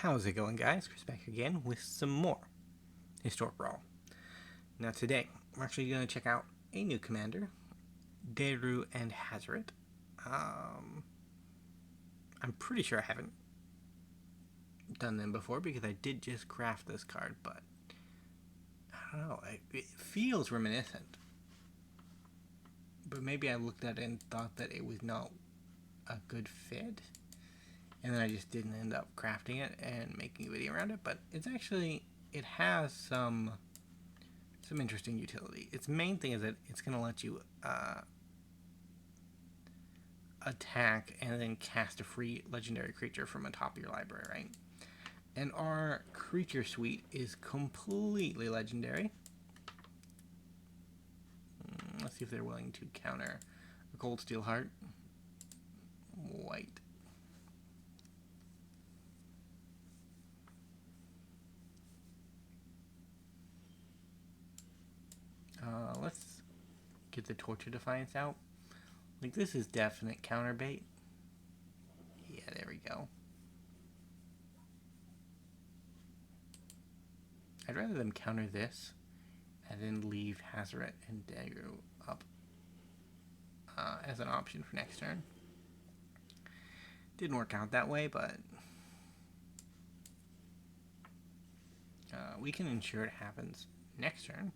How's it going, guys? Chris back again with some more Historic Brawl. Now today, we're actually going to check out a new commander, Djeru and Hazoret. I'm pretty sure I haven't done them before because I did just craft this card, but I don't know, it feels reminiscent. But maybe I looked at it and thought that it was not a good fit. And then I just didn't end up crafting it and making a video around it. But it's actually, it has some interesting utility. Its main thing is that it's going to let you attack and then cast a free legendary creature from atop your library, right? And our creature suite is completely legendary. Let's see if they're willing to counter a Cold Steel Heart. White. Let's get the Torture Defiance out. Like, this is definite counter bait. Yeah, there we go. I'd rather them counter this and then leave Hazoret and Djeru up as an option for next turn. Didn't work out that way, but we can ensure it happens next turn.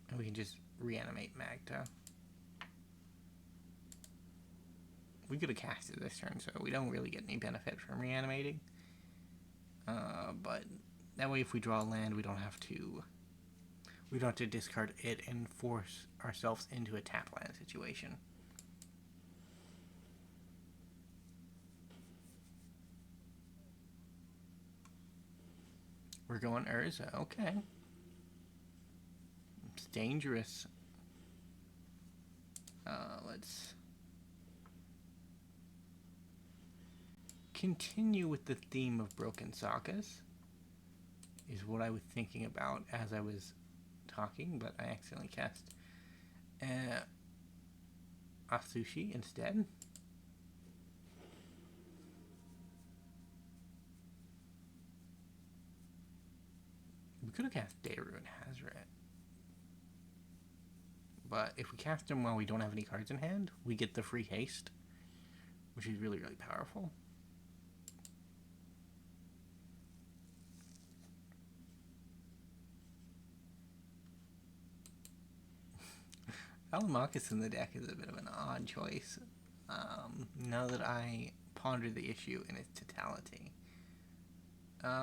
And we can just reanimate Magda. We could have cast it this turn, so we don't really get any benefit from reanimating. But that way, if we draw a land, we don't have to discard it and force ourselves into a tap land situation. We're going Urza, okay. It's dangerous. Let's continue with the theme of broken sagas, is what I was thinking about as I was talking, but I accidentally cast Atsushi instead. We could have cast Djeru and Hazoret. But if we cast them while we don't have any cards in hand, we get the free haste, which is really, really powerful. Velomachus in the deck is a bit of an odd choice, now that I ponder the issue in its totality.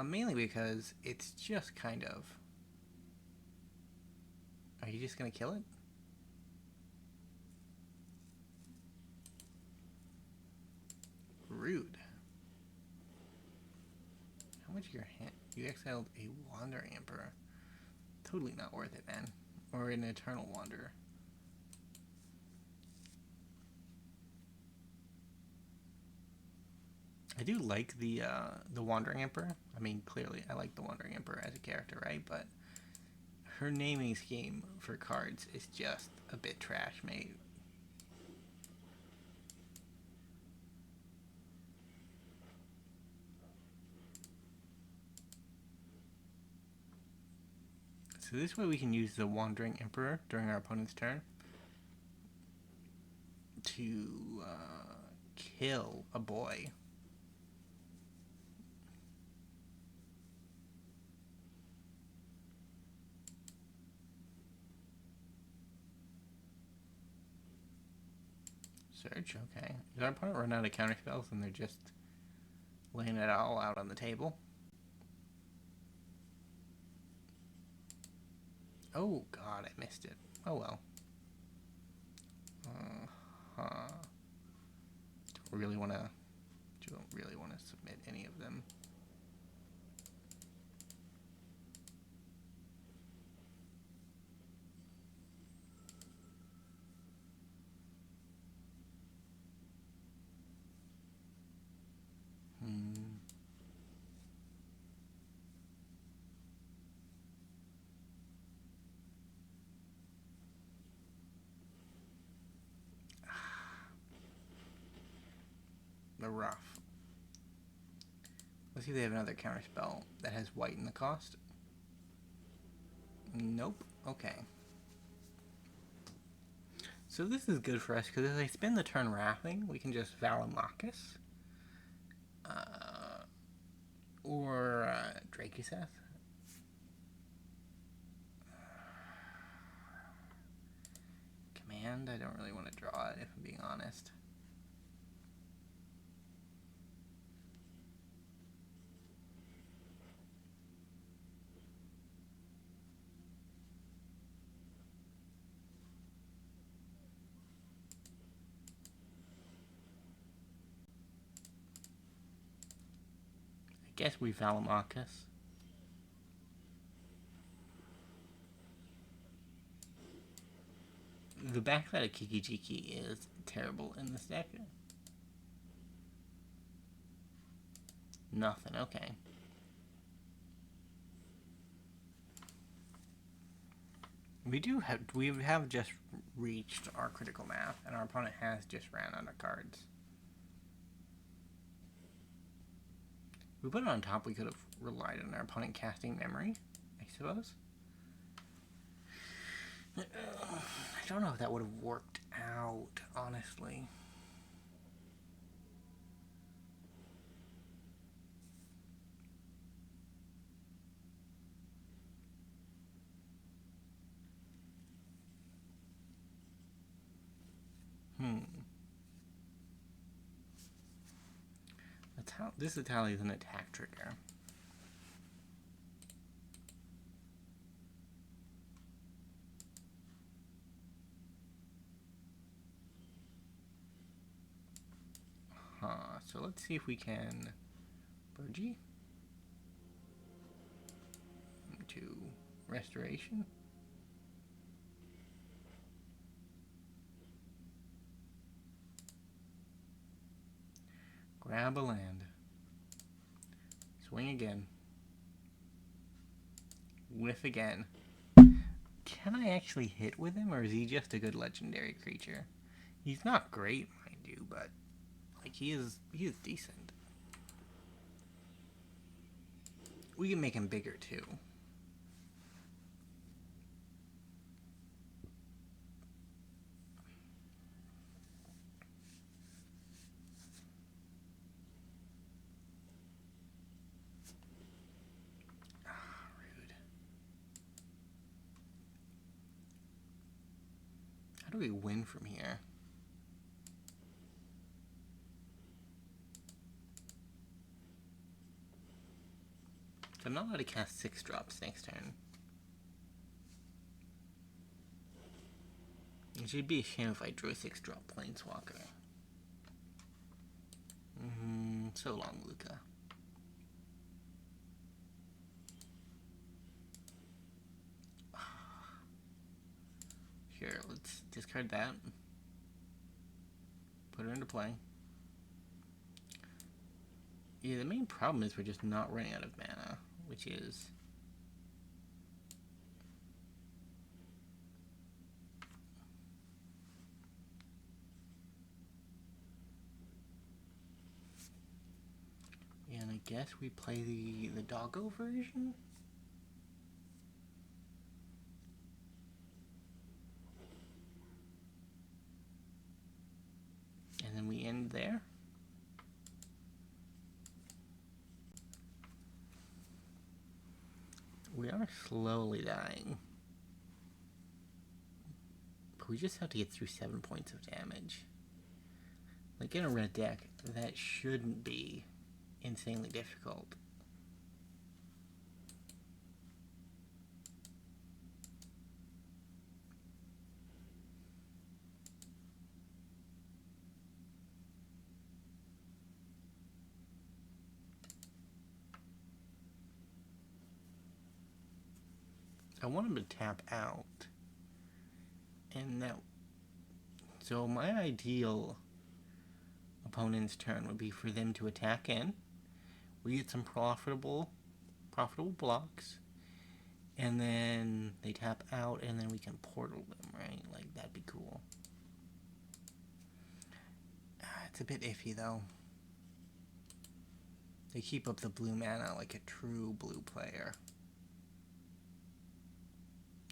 Mainly because it's just kind of... Are you just going to kill it? Rude. How much your hand? You exiled a Wandering Emperor. Totally not worth it, man. Or an Eternal Wanderer. I do like the Wandering Emperor. I mean, clearly I like the Wandering Emperor as a character, right? But her naming scheme for cards is just a bit trash, mate. So this way we can use the Wandering Emperor during our opponent's turn to kill a boy. Search, okay. Does our opponent run out of counter spells and they're just laying it all out on the table? Oh god, I missed it. Oh well. Don't really want to submit any of them. They're rough. Let's see if they have another counterspell that has white in the cost. Nope. Okay. So this is good for us, because if they spend the turn wrathing, we can just Velomachus. Or Drakuseth. Command, I don't really want to draw it, if I'm being honest. I guess we Velomachus. The backside of Kiki-Jiki is terrible in this deck. Nothing, okay. We have just reached our critical math, and our opponent has just ran out of cards. We put it on top, we could have relied on our opponent casting memory, I suppose. I don't know if that would have worked out, honestly. This Etali is an attack trigger. So let's see if we can Birgi to Restoration. Grab a land. Swing again. Whiff again. Can I actually hit with him, or is he just a good legendary creature? He's not great, mind you, but like he is decent. We can make him bigger too. Rude. How do we win from here? So I'm not allowed to cast 6 drops next turn. It should be a shame if I drew a 6-drop Planeswalker. So long, Luca. Here, let's discard that. Put her into play. Yeah, the main problem is we're just not running out of mana, which is... Yeah, and I guess we play the doggo version? And then we end there? We are slowly dying. But we just have to get through 7 points of damage. Like in a red deck, that shouldn't be insanely difficult. I want him to tap out. And that... So my ideal opponent's turn would be for them to attack in. We get some profitable blocks. And then they tap out, and then we can portal them, right? Like, that'd be cool. It's a bit iffy, though. They keep up the blue mana like a true blue player.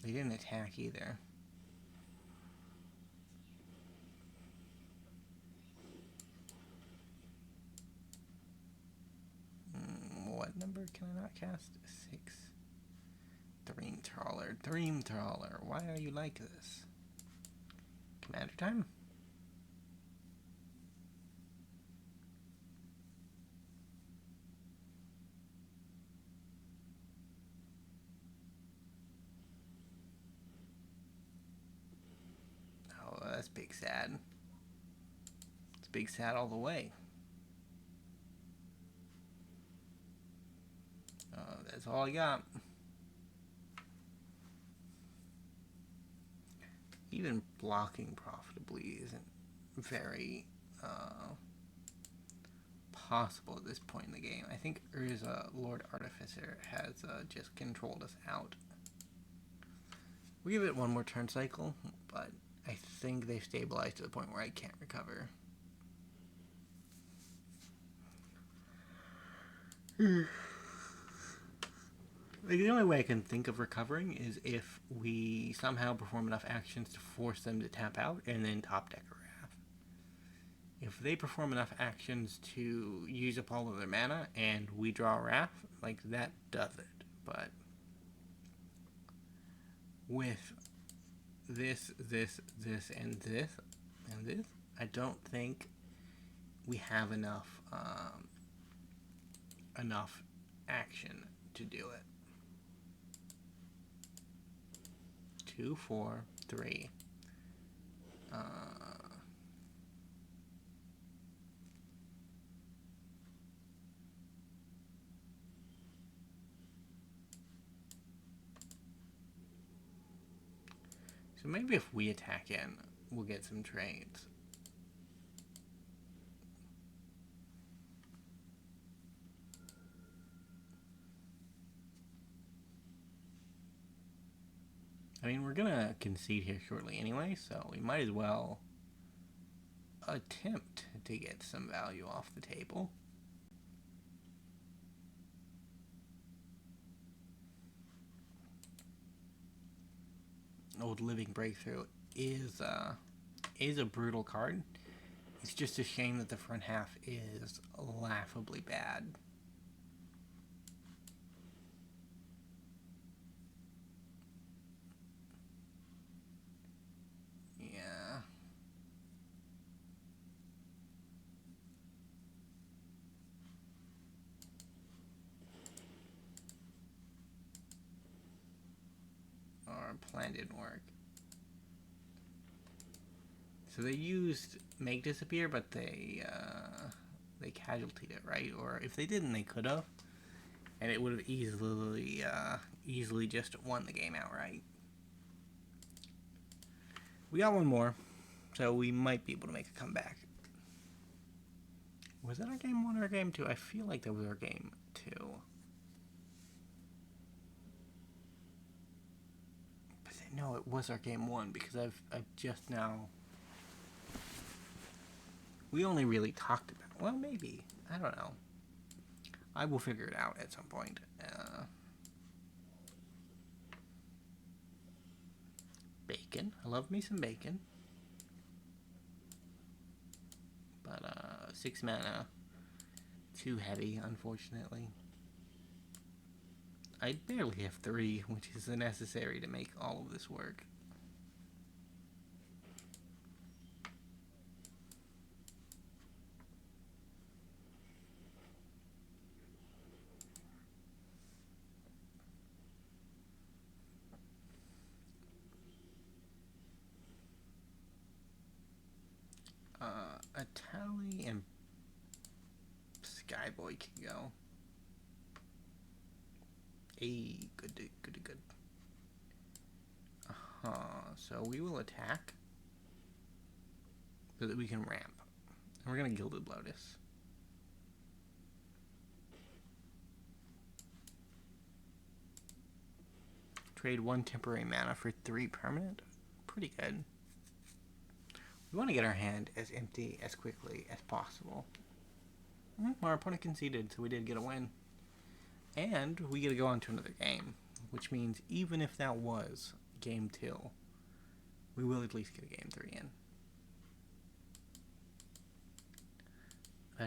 They didn't attack either. What number can I not cast? 6. Dream Trawler. Dream Trawler. Why are you like this? Commander time? Oh, that's big sad. It's big sad all the way. That's all I got. Even blocking profitably isn't very possible at this point in the game. I think Urza, Lord Artificer, has just controlled us out. We give it one more turn cycle, but I think they've stabilized to the point where I can't recover. The only way I can think of recovering is if we somehow perform enough actions to force them to tap out and then top deck a Wrath. If they perform enough actions to use up all of their mana and we draw a Wrath, like that does it. But with this, and this, I don't think we have enough action to do it. 2, 4, 3. So maybe if we attack in, we'll get some trades. I mean, we're gonna concede here shortly anyway, so we might as well attempt to get some value off the table. Old Living Breakthrough is a brutal card. It's just a shame that the front half is laughably bad. Yeah. Our plan didn't work. So they used Make Disappear, but they casualtied it, right? Or if they didn't, they could have, and it would have easily just won the game outright. We got one more, so we might be able to make a comeback. Was that our game 1 or our game 2? I feel like that was our game 2. But no, it was our game 1 because I've just now. We only really talked about. Well, maybe. I don't know. I will figure it out at some point. Bacon. I love me some bacon. But 6 mana. Too heavy, unfortunately. I barely have 3, which is necessary to make all of this work. Etali and Skyboy can go. Hey, good. So we will attack so that we can ramp. And we're gonna Gilded Lotus. Trade 1 temporary mana for 3 permanent. Pretty good. We want to get our hand as empty as quickly as possible. Our opponent conceded, so we did get a win. And we get to go on to another game, which means even if that was game 2, we will at least get a game 3 in.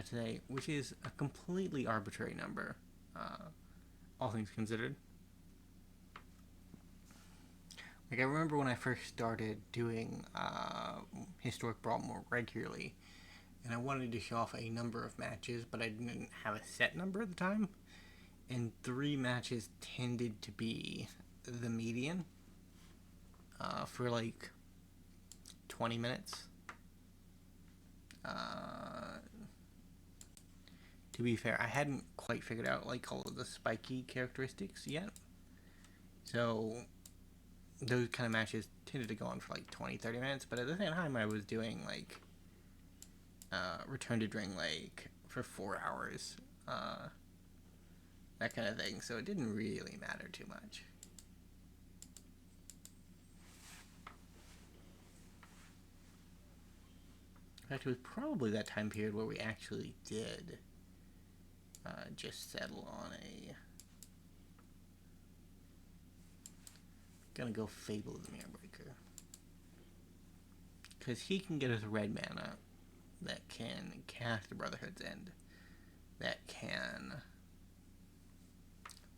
Today, which is a completely arbitrary number, all things considered. Like, I remember when I first started doing Historic Brawl more regularly, and I wanted to show off a number of matches, but I didn't have a set number at the time, and 3 matches tended to be the median for like 20 minutes. To be fair, I hadn't quite figured out like all of the spiky characteristics yet, so those kind of matches tended to go on for like 20-30 minutes, but at the same time I was doing like Return to Drink like for 4 hours, that kind of thing, so it didn't really matter too much. In fact, it was probably that time period where we actually did just settle on a... Gonna go Fable of the Mirrorbreaker, because he can get us red mana that can cast the Brotherhood's End, that can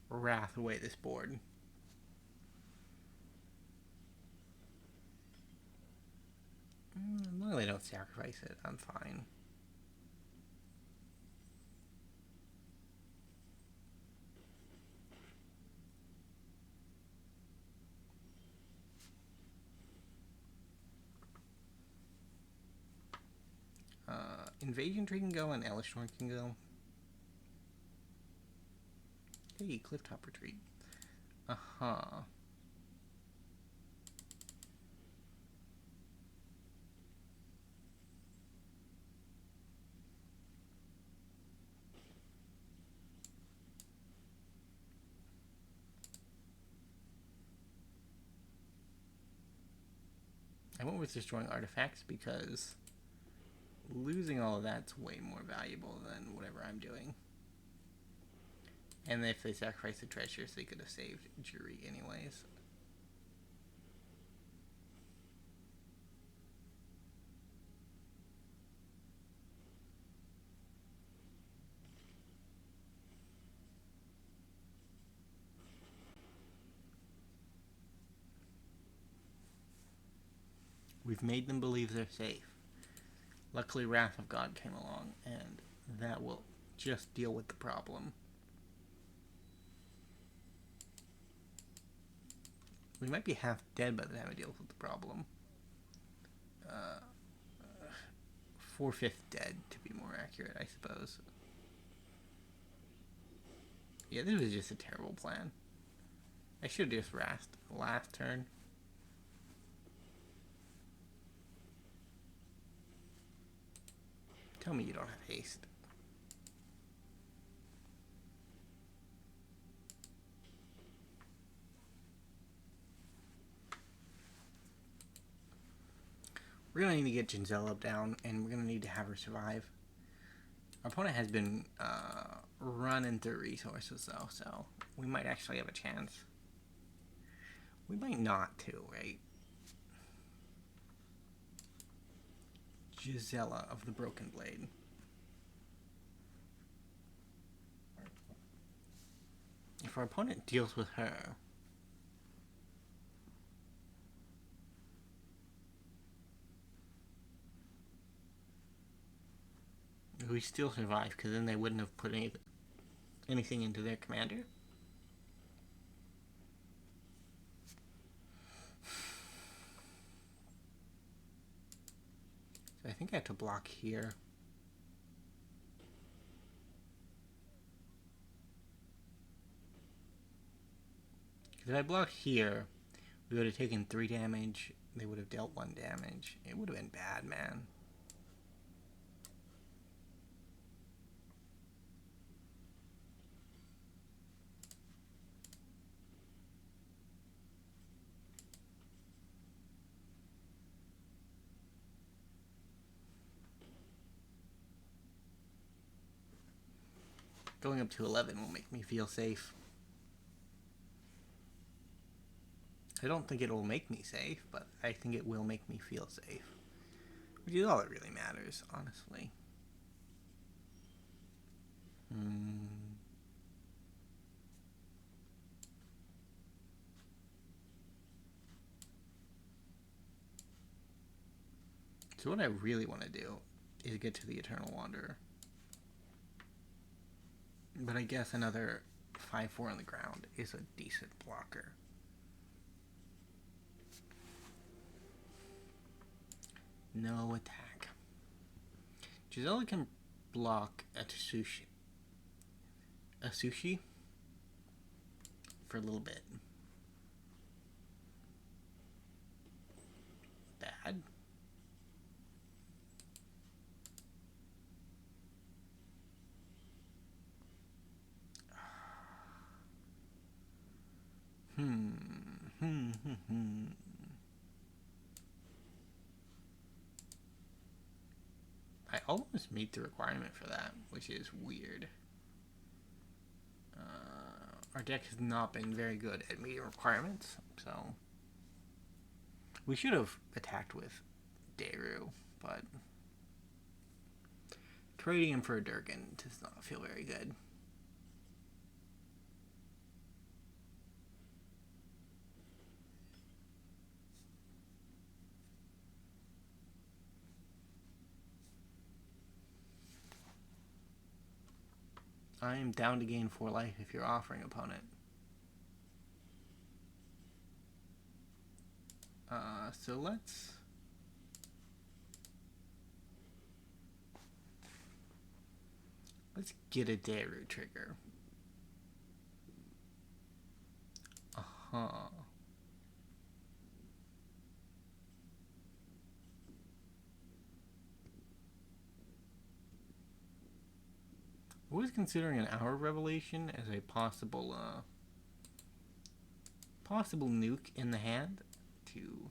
wrath away this board. As long as I don't sacrifice it, I'm fine. Invasion Tree can go and Elishnorn can go. Hey, Clifftop Retreat. Uh-huh. I went with destroying artifacts because losing all of that's way more valuable than whatever I'm doing. And if they sacrifice the treasures, they could have saved Jury anyways. We've made them believe they're safe. Luckily, Wrath of God came along, and that will just deal with the problem. We might be half dead by the time it deals with the problem. 4/5 dead, to be more accurate, I suppose. Yeah, this was just a terrible plan. I should have just Wrathed last turn. Tell me you don't have haste. We're going to need to get Gisela down, and we're going to need to have her survive. Our opponent has been running through resources, though, so we might actually have a chance. We might not, too, right? Gisela of the Broken Blade. If our opponent deals with her, we still survive, because then they wouldn't have put anything into their commander. So I think I have to block here. Because if I block here, we would have taken 3 damage. They would have dealt 1 damage. It would have been bad, man. Going up to 11 will make me feel safe. I don't think it will make me safe, but I think it will make me feel safe. Which is all that really matters, honestly. So what I really want to do is get to the Eternal Wanderer. But I guess another 5-4 on the ground is a decent blocker. No attack. Gisela can block Atsushi. Atsushi? For a little bit. Bad. I almost meet the requirement for that, which is weird. Our deck has not been very good at meeting requirements, so we should have attacked with Djeru, but trading him for a Durgan does not feel very good. I am down to gain 4 life if you're offering opponent. So let's get a Djeru trigger. I was considering an Hour Revelation as a possible nuke in the hand to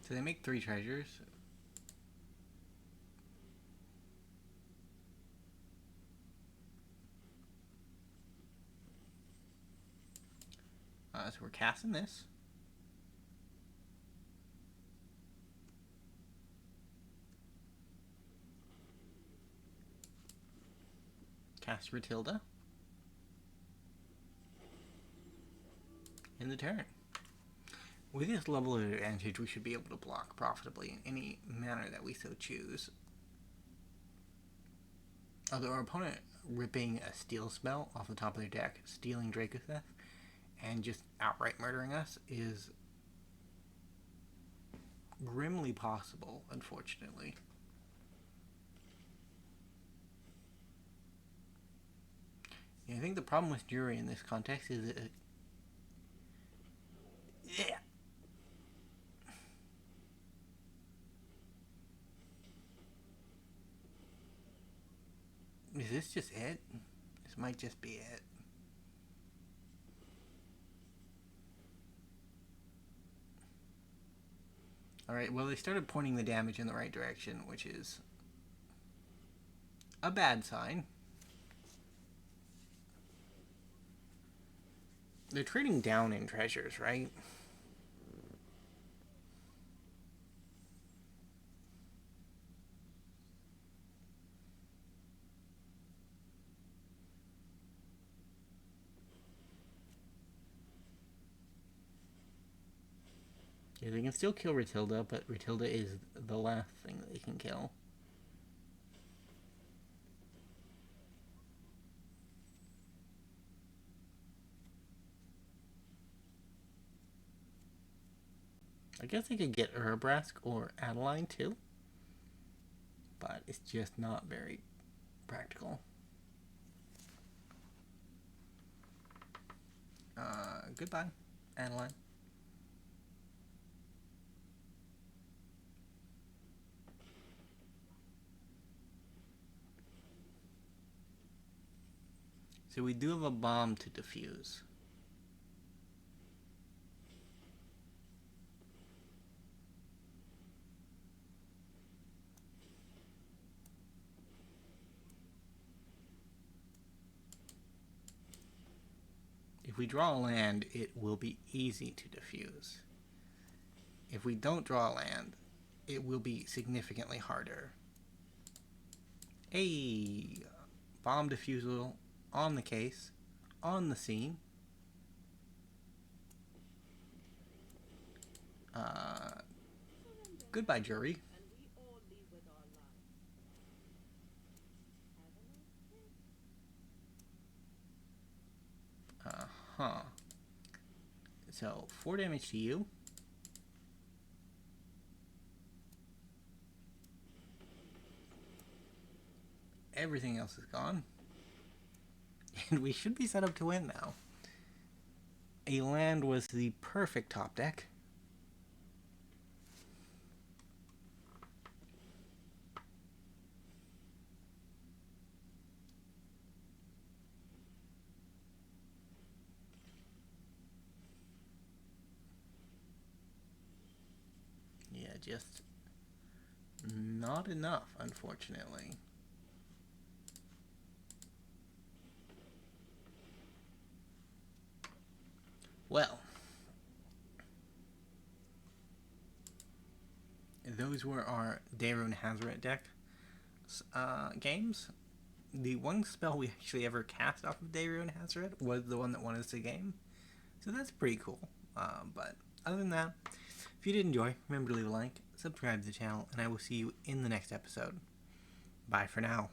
so they make 3 treasures. So we're casting this. Cast Rahilda. In the turn. With this level of advantage, we should be able to block profitably in any manner that we so choose. Although our opponent ripping a steal spell off the top of their deck, stealing Drakuseth, and just outright murdering us is grimly possible, unfortunately. Yeah, I think the problem with Djeru in this context is that Is this just it? This might just be it. Alright, well, they started pointing the damage in the right direction, which is a bad sign. They're trading down in treasures, right? Yeah, they can still kill Rahilda, but Rahilda is the last thing that they can kill. I guess they could get Urabrask or Adeline too, but it's just not very practical. Goodbye, Adeline. So we do have a bomb to defuse. we draw a land, it will be easy to defuse. If we don't draw a land, it will be significantly harder. A bomb defusal on the case, on the scene. Goodbye, jury. So, 4 damage to you. Everything else is gone. And we should be set up to win now. A land was the perfect top deck. Yeah, just not enough, unfortunately. Well, those were our Djeru and Hazoret deck games. The one spell we actually ever cast off of Djeru and Hazoret was the one that won us the game. So that's pretty cool. But other than that, if you did enjoy, remember to leave a like, subscribe to the channel, and I will see you in the next episode. Bye for now.